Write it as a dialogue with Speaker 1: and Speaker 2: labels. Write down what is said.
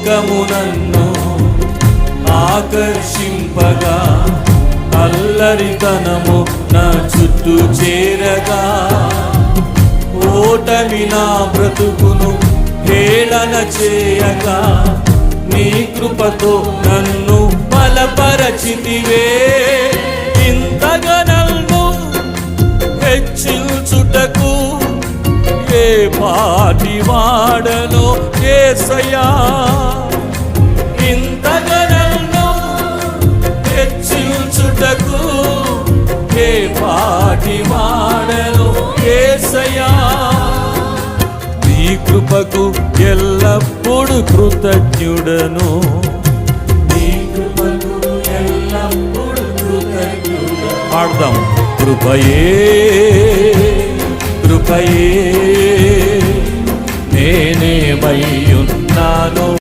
Speaker 1: లోకము నన్ను ఆకర్షింపగా, అల్లరితనము నా చుట్టూ చేరగా, ఓటమి నా బ్రతుకును హేళన చేయగా, నీ కృపతో నన్ను బలపరచితివే. ఇంతగా నన్ను హెచ్చించుటకు ఏ పాటి వాడనో యేసయ్యా. ఇంతగా నన్ను హెచ్చించుటకు ఏ పాటి వాడనో యేసయ్యా. నీ కృపకు ఎల్లప్పుడు కృతజ్ఞుడను, నీ కృపకు ఎల్లప్పుడు కృతజ్ఞుడను. పాడదాం. కృపయే కృపయే నేనేమై ఉన్నాను.